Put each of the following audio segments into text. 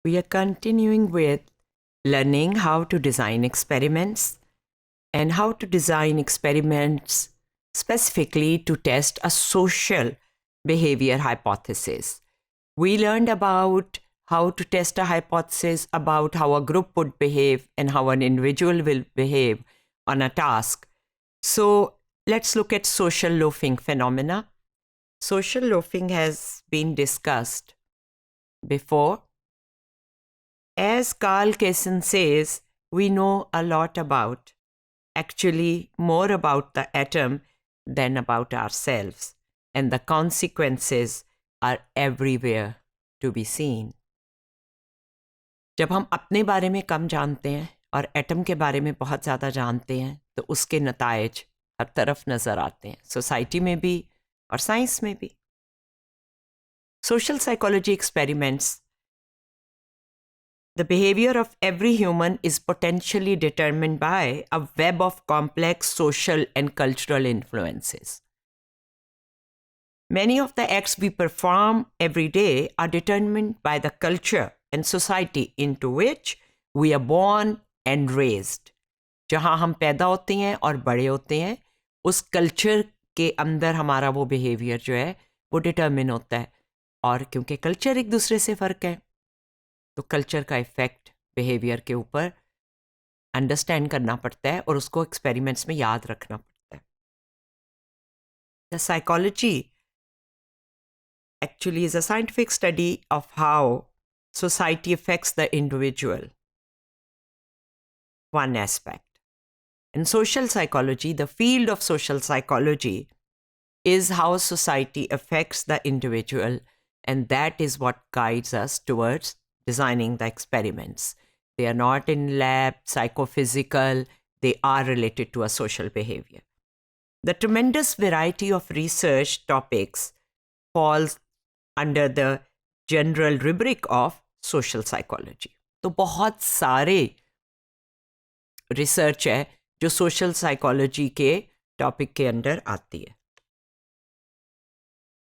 We are continuing with learning how to design experiments and how to design experiments specifically to test a social behavior hypothesis. We learned about how to test a hypothesis about how a group would behave and how an individual will behave on a task. So let's look at social loafing phenomena. Social loafing has been discussed before. As Carl Casson says, we know a lot about, actually more about the atom than about ourselves, and the consequences are everywhere to be seen. जब हम अपने बारे में कम जानते हैं और atom के बारे में बहुत ज़्यादा जानते हैं तो उसके नतायज हर तरफ नज़र आते हैं, सोसाइटी में भी और साइंस में भी. Social psychology experiments. The behavior of every human is potentially determined by a web of complex social and cultural influences. Many of the acts we perform every day are determined by the culture and society into which we are born and raised. जहाँ हम पैदा होते हैं और बड़े होते हैं, उस कल्चर के अंदर हमारा वो बिहेवियर जो है वो डिटर्मिन होता है. और क्योंकि कल्चर एक दूसरे से फ़र्क है तो कल्चर का इफ़ेक्ट बिहेवियर के ऊपर अंडरस्टैंड करना पड़ता है और उसको एक्सपेरिमेंट्स में याद रखना पड़ता है. The psychology actually is a scientific study of how society affects the individual. One aspect. In social psychology, the field of social psychology is how society affects the individual, and that is what guides us towards designing the experiments. They are not in lab, psychophysical, they are related to a social behavior. The tremendous variety of research topics falls under the general rubric of social psychology. तो बहुत सारे research है जो social psychology के topic के अंदर आती है.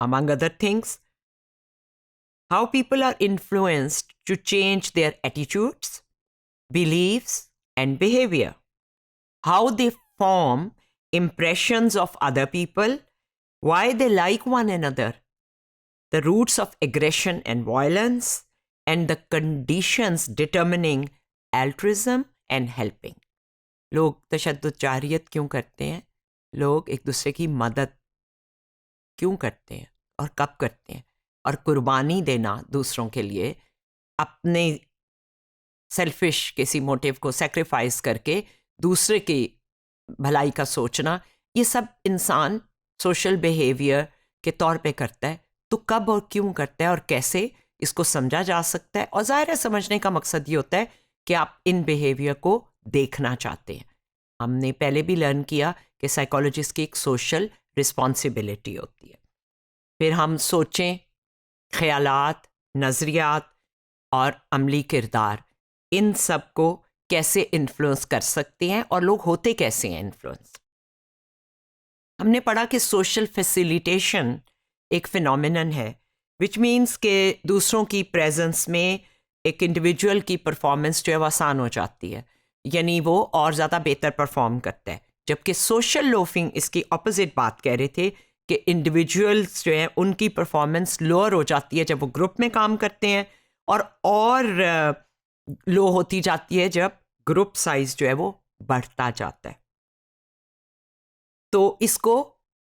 Among other things, how people are influenced to change their attitudes, beliefs, and behavior, how they form impressions of other people, why they like one another, the roots of aggression and violence, and the conditions determining altruism and helping. लोग तशद्दुद जारियत क्यों करते हैं, लोग एक दूसरे की मदद क्यों करते हैं और कब करते हैं, और कुर्बानी देना दूसरों के लिए, अपने सेल्फिश किसी मोटिव को सेक्रीफाइस करके दूसरे की भलाई का सोचना, ये सब इंसान सोशल बिहेवियर के तौर पे करता है. तो कब और क्यों करता है और कैसे, इसको समझा जा सकता है. और ज़ाहिर है समझने का मकसद ये होता है कि आप इन बिहेवियर को देखना चाहते हैं. हमने पहले भी लर्न किया कि साइकोलॉजिस्ट की एक सोशल रिस्पॉन्सिबिलिटी होती है. फिर हम सोचें, ख्यालात, नज़रियात और अमली किरदार, इन सब को कैसे इन्फ्लुएंस कर सकते हैं और लोग होते कैसे हैं इन्फ्लुएंस. हमने पढ़ा कि सोशल फैसिलिटेशन एक फिनोमिनन है, विच मीन्स के दूसरों की प्रेजेंस में एक इंडिविजुअल की परफॉर्मेंस जो है वो आसान हो जाती है, यानी वो और ज़्यादा बेहतर परफॉर्म करता है. जबकि सोशल लोफिंग इसकी ऑपोजिट बात कह रहे थे कि इंडिविजुअल्स जो हैं उनकी परफॉर्मेंस लोअर हो जाती है जब वो ग्रुप में काम करते हैं, और लो होती जाती है जब ग्रुप साइज जो है वो बढ़ता जाता है. तो इसको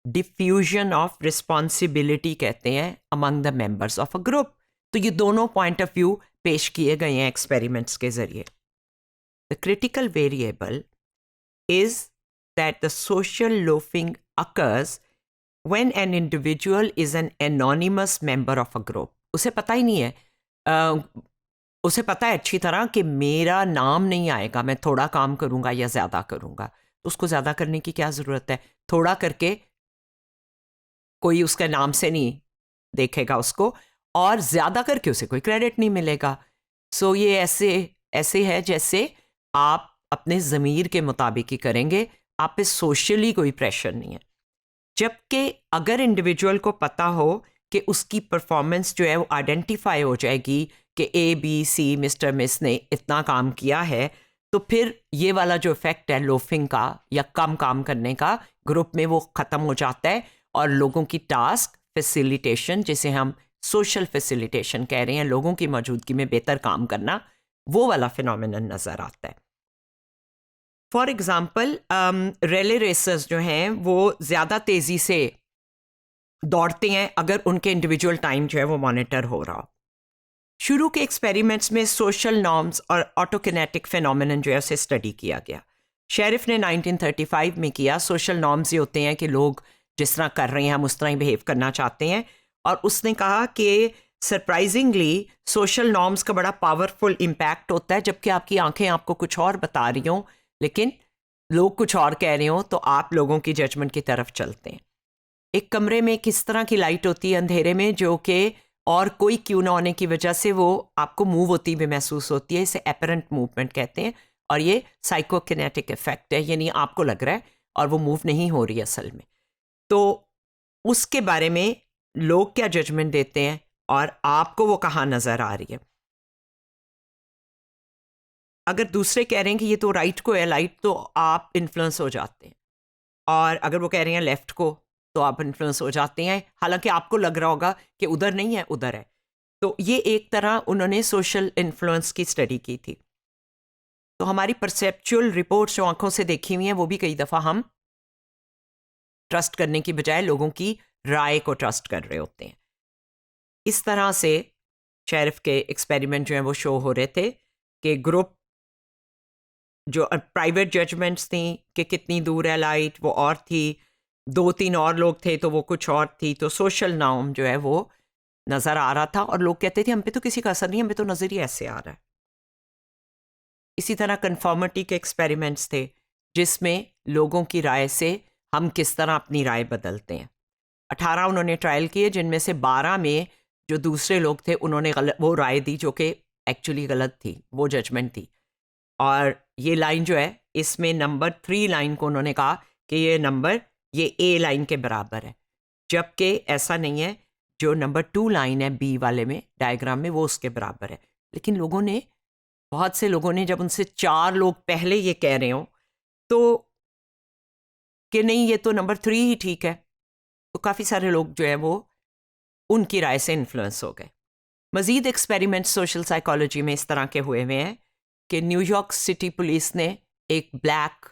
डिफ्यूजन ऑफ रिस्पॉन्सिबिलिटी कहते हैं among the members of a group. तो ये दोनों पॉइंट ऑफ व्यू पेश किए गए हैं एक्सपेरिमेंट्स के जरिए. The critical variable is that the social loafing occurs when an individual is an anonymous member of a group. उसे पता ही नहीं है, उसे पता है अच्छी तरह कि मेरा नाम नहीं आएगा, मैं थोड़ा काम करूंगा या ज़्यादा करूंगा. तो उसको ज़्यादा करने की क्या ज़रूरत है, थोड़ा करके कोई उसके नाम से नहीं देखेगा उसको, और ज़्यादा करके उसे कोई क्रेडिट नहीं मिलेगा. सो ये ऐसे है जैसे आप अपने ज़मीर के मुताबिक ही करेंगे, आप पे सोशली कोई प्रेशर नहीं है. जबकि अगर इंडिविजुअल को पता हो कि उसकी परफॉर्मेंस जो है वो आइडेंटिफाई हो जाएगी कि ABC मिस्टर मिस ने इतना काम किया है, तो फिर ये वाला जो इफेक्ट है लोफिंग का या कम काम करने का ग्रुप में वो ख़त्म हो जाता है और लोगों की टास्क फैसिलिटेशन, जिसे हम सोशल फैसिलिटेशन कह रहे हैं, लोगों की मौजूदगी में बेहतर काम करना, वो वाला फिनोमिनन नज़र आता है। फॉर एग्ज़ाम्पल रेले रेसर्स जो हैं वो ज़्यादा तेज़ी से दौड़ते हैं अगर उनके इंडिविजुअल टाइम जो है वो मॉनिटर हो रहा हो। शुरू के एक्सपेरिमेंट्स में सोशल नॉर्म्स और ऑटोकिनेटिक फिनोमिनन जो है उसे स्टडी किया गया। शेरिफ ने 1935 में किया। सोशल नॉर्म्स ये होते हैं कि लोग जिस तरह कर रहे हैं हम उस तरह ही बिहेव करना चाहते हैं, और उसने कहा कि सरप्राइजिंगली सोशल नॉर्म्स का बड़ा पावरफुल इम्पैक्ट होता है, जबकि आपकी आंखें आपको कुछ और बता रही हों लेकिन लोग कुछ और कह रहे हों, तो आप लोगों की जजमेंट की तरफ चलते हैं। एक कमरे में किस तरह की लाइट होती है अंधेरे में, जो कि और कोई क्यों ना होने की वजह से वो आपको मूव होती भी महसूस होती है, इसे एपरेंट मूवमेंट कहते हैं, और ये साइकोकिनेटिक इफेक्ट है, यानी आपको लग रहा है और वो मूव नहीं हो रही असल में। तो उसके बारे में लोग क्या जजमेंट देते हैं और आपको वो कहाँ नज़र आ रही है। अगर दूसरे कह रहे हैं कि ये तो राइट को है लाइट, तो आप इन्फ्लुएंस हो जाते हैं, और अगर वो कह रहे हैं लेफ्ट को, तो आप इन्फ्लुएंस हो जाते हैं, हालांकि आपको लग रहा होगा कि उधर नहीं है उधर है। तो ये एक तरह उन्होंने सोशल इन्फ्लुएंस की स्टडी की थी। तो हमारी परसेप्चुअल रिपोर्ट्स जो आंखों से देखी हुई हैं, वो भी कई दफ़ा हम ट्रस्ट करने की बजाय लोगों की राय को ट्रस्ट कर रहे होते हैं। इस तरह से शेरिफ के एक्सपेरिमेंट जो हैं वो शो हो रहे थे कि ग्रुप जो प्राइवेट जजमेंट्स थी कि कितनी दूर है लाइट, वो और थी, 2-3 और लोग थे तो वो कुछ और थी। तो सोशल नॉर्म जो है वो नज़र आ रहा था और लोग कहते थे हम पे तो किसी का असर नहीं, हम पे तो नज़र ही ऐसे आ रहा है। इसी तरह कन्फर्मिटी के एक्सपेरिमेंट्स थे जिसमें लोगों की राय से हम किस तरह अपनी राय बदलते हैं। 18 उन्होंने ट्रायल किए, जिनमें से 12 में जो दूसरे लोग थे उन्होंने वो राय दी जो कि एक्चुअली गलत थी, वो जजमेंट थी। और ये लाइन जो है, इसमें नंबर 3 लाइन को उन्होंने कहा कि ये नंबर ये ए लाइन के बराबर है, जबकि ऐसा नहीं है। जो नंबर 2 लाइन है बी वाले में डायग्राम में, वो उसके बराबर है। लेकिन लोगों ने, बहुत से लोगों ने, जब उनसे 4 लोग पहले ये कह रहे हो तो कि नहीं ये तो नंबर 3 ही ठीक है, तो काफ़ी सारे लोग जो है वो उनकी राय से इन्फ्लुएंस हो गए। मज़ीद एक्सपेरिमेंट सोशल साइकोलॉजी में इस तरह के हुए हुए हैं कि न्यूयॉर्क सिटी पुलिस ने एक ब्लैक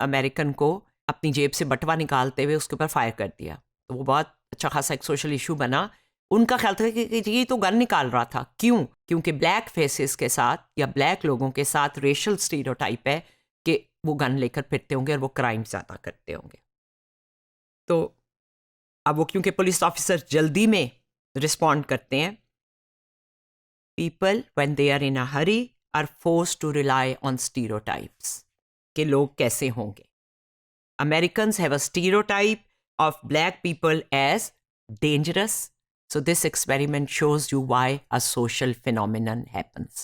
अमेरिकन को अपनी जेब से बटवा निकालते हुए उसके ऊपर फायर कर दिया। तो वो बहुत अच्छा खासा एक सोशल इशू बना। उनका ख्याल था कि ये तो गन निकाल रहा था। क्यों? क्योंकि ब्लैक फेसेस के साथ या ब्लैक लोगों के साथ रेशल स्टीरियोटाइप है कि वो गन लेकर फिरते होंगे और वो क्राइम ज़्यादा करते होंगे। तो अब वो क्योंकि पुलिस ऑफिसर जल्दी में रिस्पॉन्ड करते हैं, people when they are in a hurry are forced to rely on stereotypes कि लोग कैसे होंगे। Americans have a stereotype of black people as dangerous. So this experiment shows you why a social phenomenon happens.